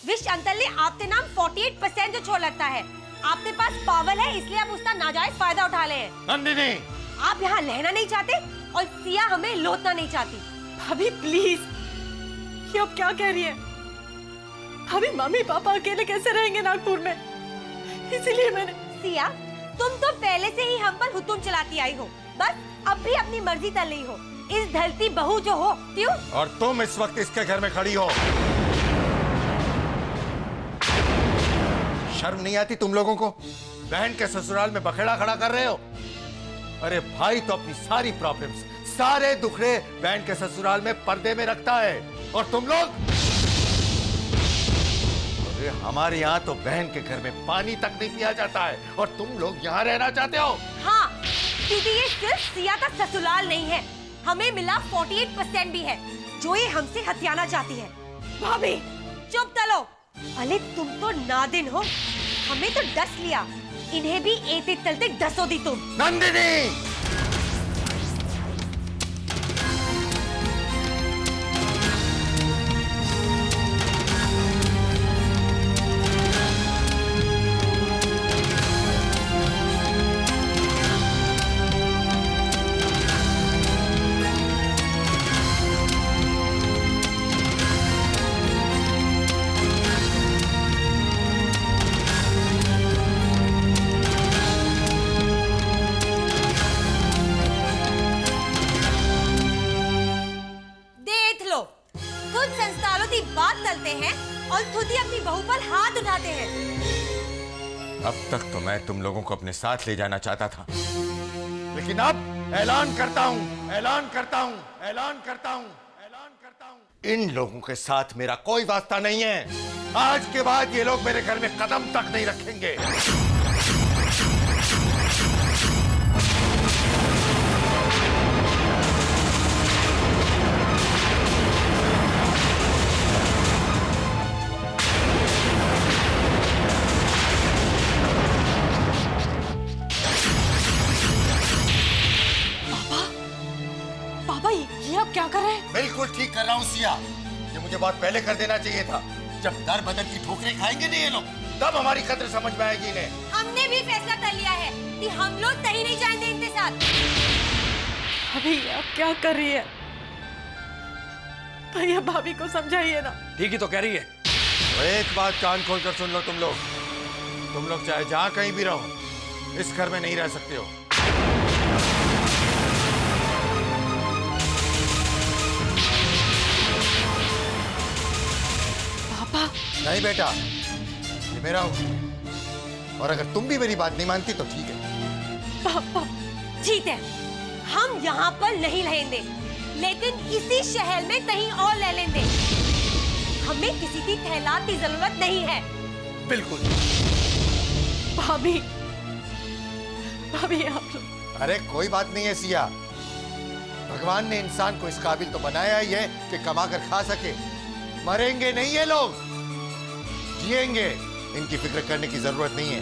Wish uncle ने आपके नाम 48% जो छोड़ लगता है। आपके पास पावर है इसलिए आप उसका नाजायज फायदा उठा ले हैं। नंदिनी, आप यहाँ रहना नहीं चाहते और सिया हमें लौटना नहीं चाहती। भाभी प्लीज, ये अब क्या कह रही है? भाभी मम्मी पापा अकेले कैसे रहेंगे नागपुर में? इसीलिए मैंने। सिया, तुम तो पहले से ही हम पर हुतूम चलाती आई हो, बस अब भी अपनी मर्जी कर रही हो। इस ढलती बहू जो हो, क्यों? और तुम इस वक्त इसके घर में खड़ी हो। शर्म नहीं आती तुम लोगों को? बहन के ससुराल में बखेड़ा खड़ा कर रहे हो। अरे भाई तो अपनी सारी प्रॉब्लम्स, सारे दुखड़े बहन के ससुराल में पर्दे में रखता है, और तुम लोग? अरे हमारे यहाँ तो बहन के घर में पानी तक नहीं पिया जाता है, और तुम लोग यहाँ रहना चाहते हो? हाँ, क्योंकि ये सिर्फ सिया का ससुराल नहीं है, हमें मिला 48% भी है जो ये हमसे हथियाना चाहती है। भाभी चुप चलो। अरे तुम तो नादिन हो, हमें तो डस लिया, इन्हें भी एते चलते डसो दी तुम। नंदिनी, खुद संस्कारों की बात करते हैं और खुद ही अपनी बहू पर हाथ उठाते हैं। अब तक तो मैं तुम लोगों को अपने साथ ले जाना चाहता था, लेकिन अब ऐलान करता हूं, ऐलान करता हूं, ऐलान करता हूं, ऐलान करता हूं, इन लोगों के साथ मेरा कोई वास्ता नहीं है। आज के बाद ये लोग मेरे घर में कदम तक नहीं रखेंगे। ये आप क्या कर रहे हैं? बिल्कुल ठीक कर रहा हूँ सिया। ये मुझे बहुत पहले कर देना चाहिए था। जब दर बदर की ठोकरें खाएंगे नहीं ये लोग, तब हमारी कद्र समझ में आएगी इन्हें। हमने भी फैसला कर लिया है कि हम लोग कहीं नहीं जाएंगे इनके साथ। अभी आप क्या कर रही है? भैया भाभी को समझाइए ना। ठीक ही तो कह रही है। तो एक बात कान खोलकर सुन लो तुम लोग चाहे जहां कहीं भी रहो, इस घर में नहीं रह सकते हो। नहीं बेटा, ये मेरा हूं, और अगर तुम भी मेरी बात नहीं मानती तो ठीक है। पापा ठीक है, हम यहाँ पर नहीं रहेंगे, लेकिन इसी शहर में कहीं और ले लेंगे। हमें किसी की खैलात की जरूरत नहीं है। बिल्कुल। भाभी भाभी आप लोग। अरे कोई बात नहीं है सिया, भगवान ने इंसान को इस काबिल तो बनाया ही है कि कमा कर खा सके। मरेंगे नहीं ये लोग, जिएंगे। इनकी फिक्र करने की जरूरत नहीं है।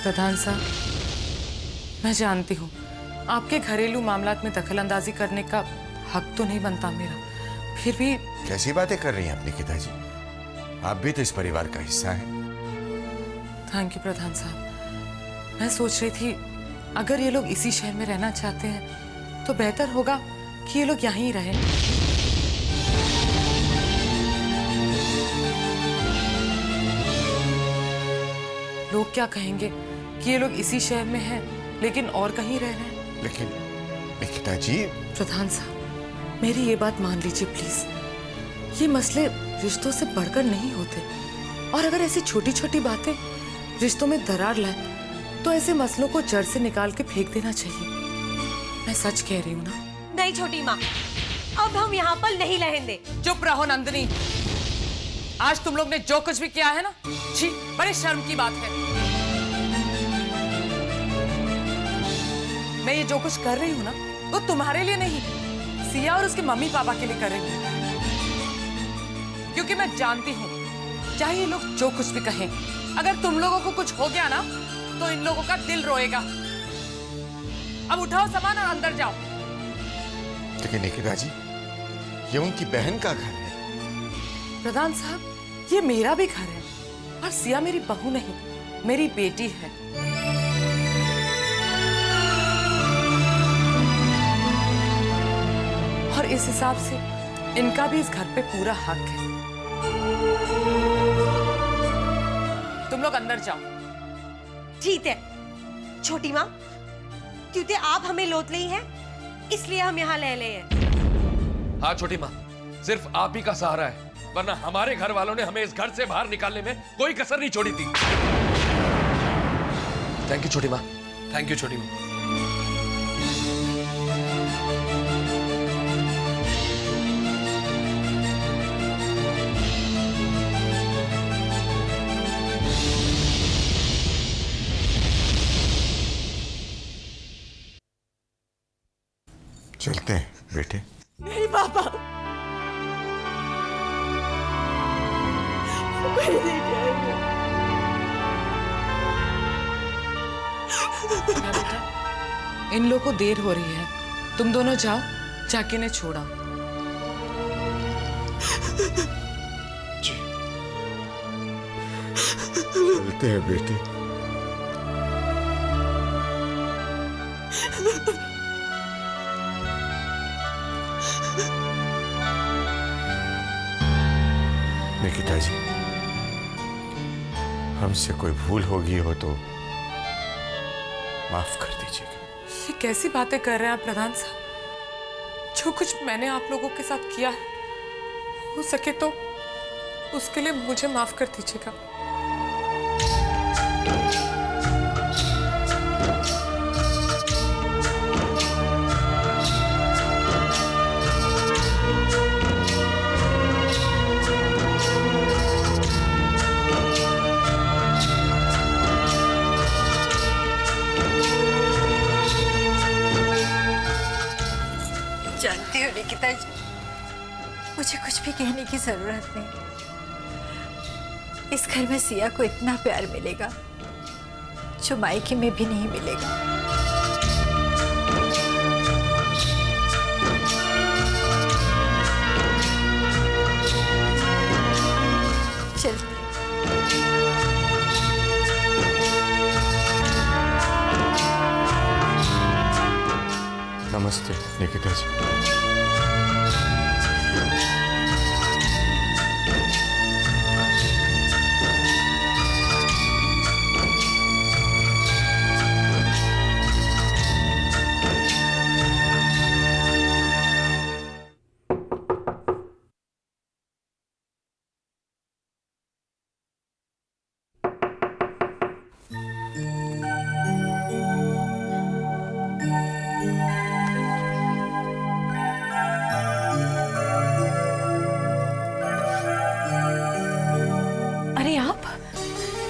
प्रधान साहब, मैं जानती हूँ आपके घरेलू मामलात में दखलंदाजी करने का हक तो नहीं बनता मेरा, फिर भी। कैसी बातें कर रही हैं अपने पिताजी? आप भी तो इस परिवार का हिस्सा हैं। थैंक यू प्रधान साहब। मैं सोच रही थी अगर ये लोग इसी शहर में रहना चाहते हैं तो बेहतर होगा कि ये लोग यहीं रहें। लोग क्या कहेंगे कि ये लोग इसी शहर में हैं लेकिन और कहीं रह रहे हैं। लेकिन निकिता जी। प्रधान साहब, मेरी ये बात मान लीजिए प्लीज। ये मसले रिश्तों से बढ़कर नहीं होते, और अगर ऐसी छोटी छोटी बातें रिश्तों में दरार लाए तो ऐसे मसलों को जड़ से निकाल के फेंक देना चाहिए। मैं सच कह रही हूँ ना? नहीं छोटी माँ, अब हम यहाँ पर नहीं रहेंगे। चुप रहो नंदिनी। आज तुम लोग ने जो कुछ भी किया है ना, छी, बड़ी शर्म की बात है। मैं ये जो कुछ कर रही हूँ ना, वो तुम्हारे लिए नहीं, सिया और उसके मम्मी पापा के लिए कर रही हूँ। क्योंकि मैं जानती हूँ चाहे ये लोग जो कुछ भी कहें, अगर तुम लोगों को कुछ हो गया ना तो इन लोगों का दिल रोएगा। अब उठाओ सामान और अंदर जाओ। लेकिन निकिता जी, ये उनकी बहन का घर है, प्रधान साहब, ये मेरा भी घर है और सिया मेरी बहू नहीं, मेरी बेटी है। और इस हिसाब से इनका भी इस घर पे पूरा हक है। तुम लोग अंदर जाओ। ठीक है छोटी माँ, क्योंकि आप हमें लोट ली हैं, इसलिए हम यहाँ ले ले हैं। हाँ छोटी माँ, सिर्फ आप ही का सहारा है, वरना हमारे घर वालों ने हमें इस घर से बाहर निकालने में कोई कसर नहीं छोड़ी थी। थैंक यू छोटी माँ। थैंक यू छोटी माँ। चलते हैं बेटे। नहीं पापा, कोई नहीं जाएगा। बेटा, इन लोगों को देर हो रही है, तुम दोनों जाओ, जाके इन्हें छोड़ा। चलते हैं बेटे। निकिता जी, हमसे कोई भूल होगी हो तो माफ कर दीजिएगा। ये कैसी बातें कर रहे हैं आप प्रधान साहब? जो कुछ मैंने आप लोगों के साथ किया है, हो सके तो उसके लिए मुझे माफ कर दीजिएगा। जानती हो निकिता जी, मुझे कुछ भी कहने की जरूरत नहीं। इस घर में सिया को इतना प्यार मिलेगा जो मायके में भी नहीं मिलेगा। चलते। नमस्ते निकिता जी।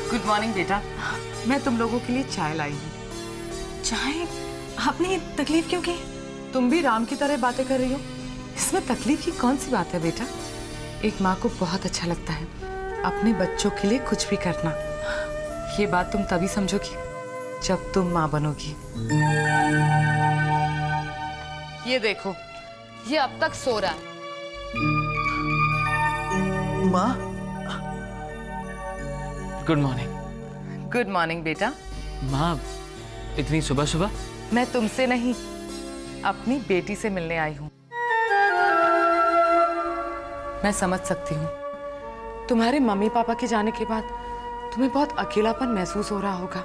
गुड मॉर्निंग बेटा, मैं तुम लोगों के लिए चाय लाई हूँ। चाय? आपने तकलीफ क्यों की? तुम भी राम की तरह बातें कर रही हो, इसमें तकलीफ की कौन सी बात है बेटा? एक माँ को बहुत अच्छा लगता है अपने बच्चों के लिए कुछ भी करना। ये बात तुम तभी समझोगी जब तुम माँ बनोगी। ये देखो, ये अब तक सो रहा है। माँ, गुड मॉर्निंग। गुड मॉर्निंग बेटा। माँ, इतनी सुबह सुबह? मैं तुमसे नहीं, अपनी बेटी से मिलने आई हूँ। मैं समझ सकती हूँ, तुम्हारे मम्मी पापा के जाने के बाद तुम्हें बहुत अकेलापन महसूस हो रहा होगा।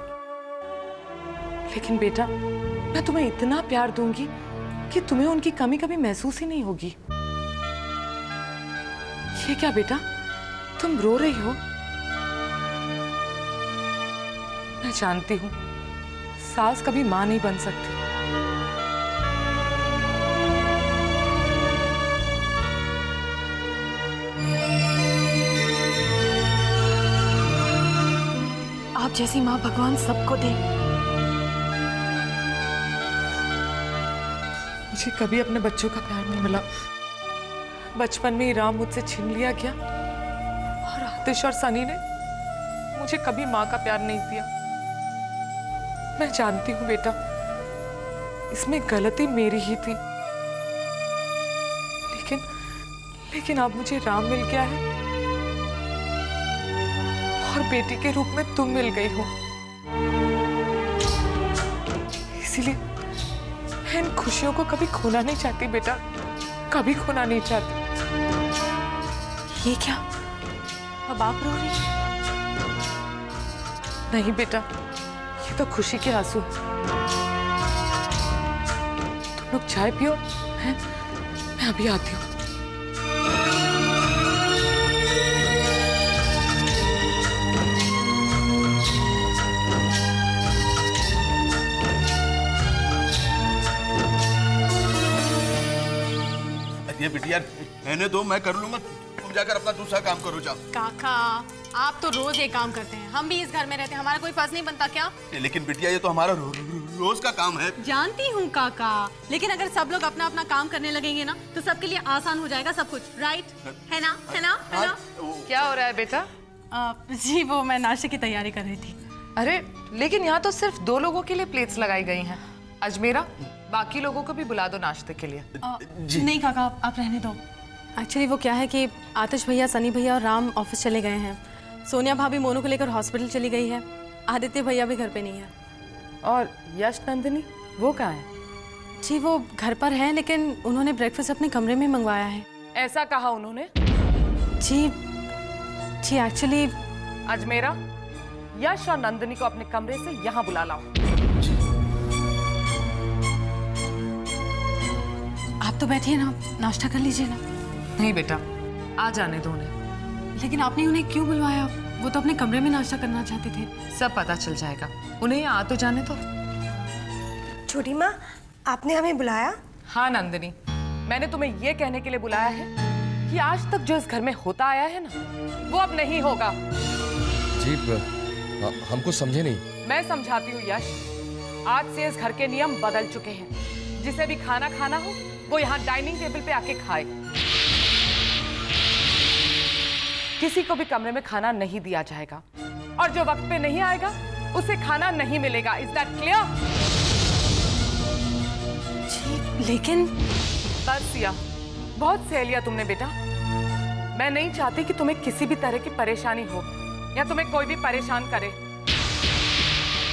लेकिन बेटा, मैं तुम्हें इतना प्यार दूंगी कि तुम्हें उनकी कमी कभी महसूस ही नहीं होगी। ये क्या बेटा, तुम रो रही हो? मैं जानती हूँ सास कभी मां नहीं बन सकती, आप जैसी माँ भगवान सबको दे। मुझे कभी अपने बच्चों का प्यार नहीं मिला। बचपन में ही राम मुझसे छीन लिया गया और आतिश और सनी ने मुझे कभी माँ का प्यार नहीं दिया। मैं जानती हूँ बेटा, इसमें गलती मेरी ही थी, लेकिन अब मुझे राम मिल गया है और बेटी के रूप में तुम मिल गई हो। इसीलिए मैं इन खुशियों को कभी खोना नहीं चाहती बेटा, कभी खोना नहीं चाहती। ये क्या, अब आप रो रही हैं? नहीं बेटा, ये तो खुशी के आंसू है। तुम लोग चाय पियो, हैं? मैं अभी आती हूँ। ये बिटिया रहने दो, मैं कर लूंगा, तुम जाकर अपना दूसरा काम करो जाओ। काका, आप तो रोज ये काम करते हैं, हम भी इस घर में रहते हैं, हमारा कोई फर्ज नहीं बनता क्या? लेकिन बिटिया ये तो हमारा रोज का काम है। जानती हूँ काका, लेकिन अगर सब लोग अपना अपना काम करने लगेंगे ना तो सबके लिए आसान हो जाएगा सब कुछ, राइट? है ना, है ना, है ना? क्या हो रहा है बेटा? जी वो मैं नाश्ते की तैयारी कर रही थी। अरे लेकिन यहाँ तो सिर्फ 2 लोगों के लिए प्लेट्स लगाई गई हैं। अजमेरा, बाकी लोगों को भी बुला दो नाश्ते के लिए। नहीं काका, आप रहने दो। एक्चुअली वो क्या है कि आतिश भैया, सनी भैया और राम ऑफिस चले गए हैं, सोनिया भाभी मोनू को लेकर हॉस्पिटल चली गई है, आदित्य भैया भी घर पे नहीं है। और यश नंदिनी वो कहाँ है? जी वो घर पर है, लेकिन उन्होंने ब्रेकफास्ट अपने कमरे में मंगवाया है। ऐसा कहा उन्होंने? जी एक्चुअली अजमेरा, यश और नंदिनी को अपने कमरे से यहाँ बुला लाओ। आप तो बैठिए ना, नाश्ता कर लीजिए ना। नहीं बेटा, आ जाने दो उन्हें। लेकिन आपने उन्हें क्यों बुलवाया? वो तो अपने कमरे में नाश्ता करना चाहते थे। सब पता चल जाएगा, उन्हें आ तो जाने दो। छोटी माँ, आपने हमें बुलाया? हाँ नंदिनी, मैंने तुम्हें ये कहने के लिए बुलाया है कि आज तक जो इस घर में होता आया है ना, वो अब नहीं होगा। जी हम कुछ समझे नहीं। मैं समझाती हूँ यश, आज से इस घर के नियम बदल चुके हैं। जिसे भी खाना खाना हो वो यहाँ डाइनिंग टेबल पे आके खाए। किसी को भी कमरे में खाना नहीं दिया जाएगा, और जो वक्त पे नहीं आएगा उसे खाना नहीं मिलेगा। Is that clear? जी लेकिन बस सिया, बहुत सह लिया तुमने बेटा। मैं नहीं चाहती कि तुम्हें किसी भी तरह की परेशानी हो या तुम्हें कोई भी परेशान करे,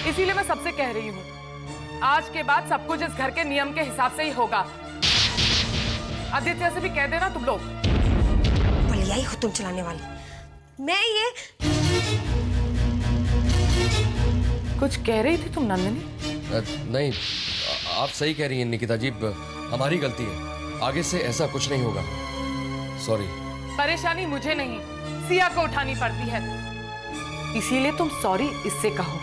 इसीलिए मैं सबसे कह रही हूँ, आज के बाद सब कुछ इस घर के नियम के हिसाब से ही होगा। आदित्य से भी कह देना तुम लोग। बलिया ही हो तुम चलाने वाली। मैं ये कुछ कह रही थी तुम नंदिनी? नहीं, आप सही कह रही हैं निकिता जी, हमारी गलती है, आगे से ऐसा कुछ नहीं होगा। सॉरी। परेशानी मुझे नहीं, सिया को उठानी पड़ती है, इसीलिए तुम सॉरी इससे कहो।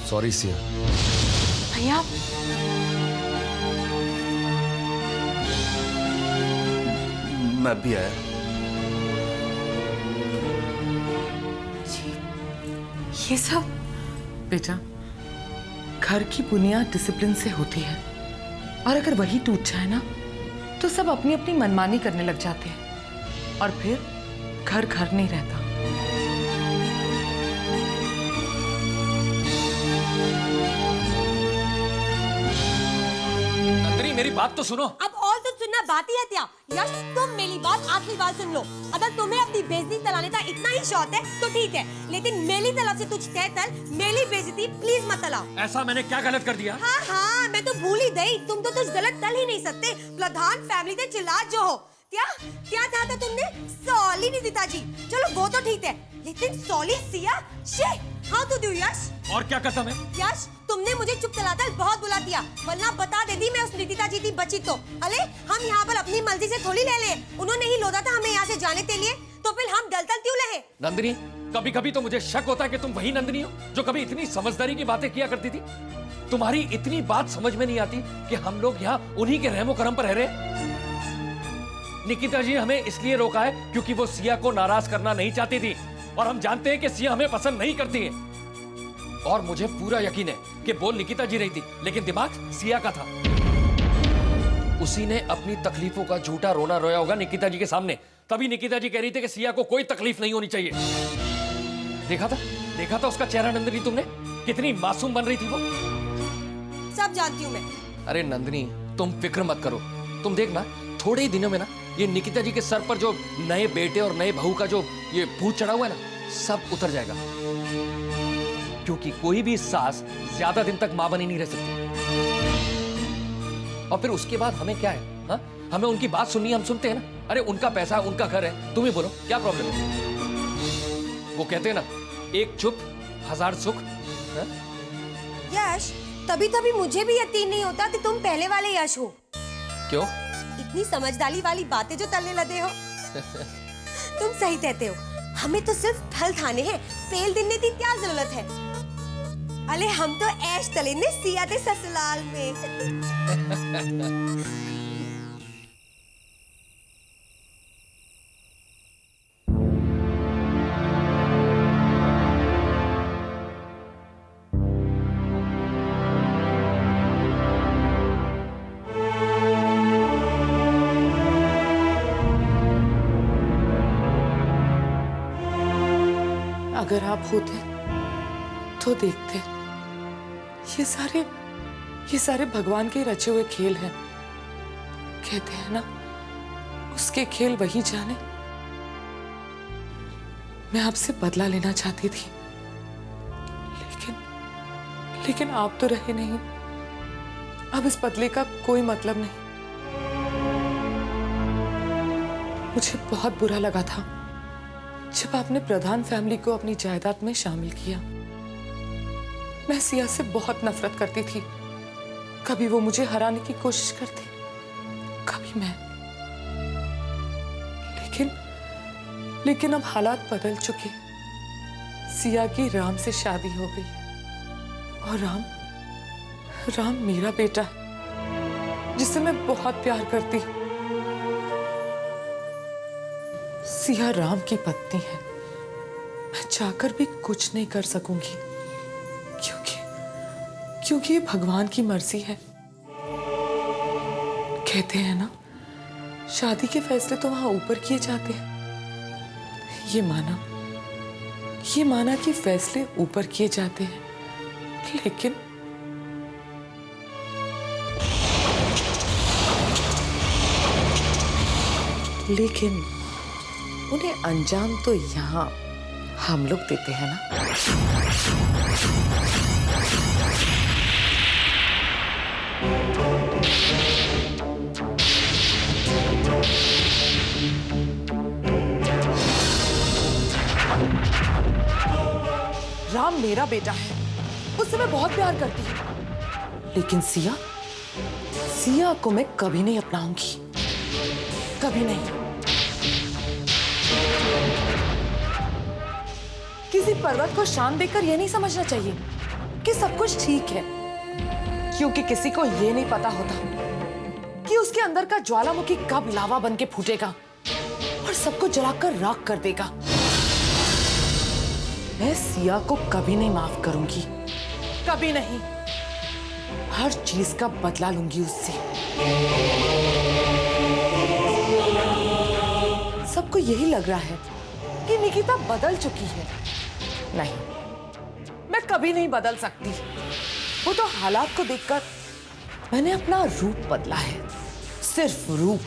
सॉरी सिया। भैया, मैं भी आया। ये सब बेटा, घर की बुनियाद डिसिप्लिन से होती है, और अगर वही टूट जाए ना तो सब अपनी अपनी मनमानी करने लग जाते हैं, और फिर घर घर नहीं रहता। नंदिनी मेरी बात तो सुनो। अब और तो सुनना बात ही है क्या? यश, तुम मेरी बात आखिरी बार सुन लो। अगर तुम्हें अपनी बेइज्जती तलाने का इतना ही शौक है तो ठीक है, लेकिन मेरी तरफ से तुझ तय तल मेरी बेइज्जती प्लीज मत तलाओ। ऐसा मैंने क्या गलत कर दिया? हाँ, मैं तो भूल ही गई, तुम तो तुझ गलत तल ही नहीं सकते। प्रधान फैमिली के चिल्लाट जो हो, क्या क्या कहा था तुमने? सॉली निकिता जी, चलो वो तो ठीक है, लेकिन सॉली सिया, शे, हाउ टू डू यश? और क्या करता मैं? यश, तुमने मुझे चुप चलाकर बहुत बुला दिया, वरना बता देती मैं उस निकिता जी थी बची तो। अरे हम यहाँ पर अपनी मर्जी से थोड़ी ले ले, उन्होंने ही लोदा था हमें यहाँ से जाने के लिए, तो फिर हम दलदल क्यों रहे? नंदिनी, कभी कभी तो मुझे शक होता है कि तुम वही नंदिनी हो जो कभी इतनी समझदारी की बातें किया करती थी। तुम्हारी इतनी बात समझ में नहीं आती कि हम लोग यहाँ उन्हीं के रहमो करम पर रह रहे। निकिता जी हमें इसलिए रोका है क्योंकि वो सिया को नाराज करना नहीं चाहती थी, और हम जानते हैं कि सिया हमें पसंद नहीं करती है। और मुझे पूरा यकीन है कि बोल निकिता जी रही थी, लेकिन दिमाग सिया का था। उसी ने अपनी तकलीफों का झूठा रोना रोया होगा निकिता जी के सामने, तभी निकिता जी कह रही थी कि सिया को कोई तकलीफ नहीं होनी चाहिए। देखा था उसका चेहरा नंदिनी तुमने, कितनी मासूम बन रही थी वो। सब जानती हूँ मैं। अरे नंदिनी, तुम फिक्र मत करो। तुम देखना थोड़े ही दिनों में ना ये निकिता जी के सर पर जो नए बेटे और नए बहू का जो ये भूत चढ़ा हुआ है ना, सब उतर जाएगा। क्योंकि कोई भी सास ज्यादा दिन तक मां बनी नहीं रह सकती। और फिर उसके बाद हमें क्या है? हा? हमें उनकी बात सुननी है, हम सुनते हैं ना। अरे उनका पैसा, उनका घर है, तुम ही बोलो क्या प्रॉब्लम है? वो कहते हैं ना, एक चुप हजार सुख। हा? यश, तभी तभी मुझे भी यकीन नहीं होता कि तुम पहले वाले यश हो। क्यों? इतनी समझदारी वाली बातें जो तलने लगे हो। तुम सही कहते हो, हमें तो सिर्फ फल खाने हैं, पेल दिनने की क्या जरूरत है? अरे हम तो ऐश तले ने सिया दे ससुराल में। अगर आप होते तो देखते। ये सारे भगवान के रचे हुए खेल हैं। कहते हैं ना, उसके खेल वही जाने। मैं आपसे बदला लेना चाहती थी, लेकिन आप तो रहे नहीं। अब इस बदले का कोई मतलब नहीं। मुझे बहुत बुरा लगा था जब आपने प्रधान फैमिली को अपनी जायदाद में शामिल किया। मैं सिया से बहुत नफरत करती थी। कभी वो मुझे हराने की कोशिश करती, कभी मैं। लेकिन अब हालात बदल चुके। सिया की राम से शादी हो गई और राम मेरा बेटा है, जिसे मैं बहुत प्यार करती हूँ। सिया राम की पत्नी है। मैं चाहकर भी कुछ नहीं कर सकूंगी, क्योंकि ये भगवान की मर्जी है। कहते हैं ना, शादी के फैसले तो वहां ऊपर किए जाते हैं। ये माना कि फैसले ऊपर किए जाते हैं, लेकिन उन्हें अंजाम तो यहाँ हम लोग देते हैं ना। राम मेरा बेटा है, उससे मैं बहुत प्यार करती हूँ। लेकिन सिया को मैं कभी नहीं अपनाऊंगी, कभी नहीं। किसी पर्वत को शान देकर यह नहीं समझना चाहिए कि सब कुछ ठीक है, क्योंकि किसी को यह नहीं पता होता कि उसके अंदर का ज्वालामुखी कब लावा बन के फूटेगा और सबको जलाकर राख कर देगा। मैं सिया को कभी नहीं माफ करूंगी, कभी नहीं। हर चीज का बदला लूंगी उससे। सबको यही लग रहा है कि निकिता बदल चुकी है। नहीं, मैं कभी नहीं बदल सकती। वो तो हालात को देखकर मैंने अपना रूप बदला है, सिर्फ रूप।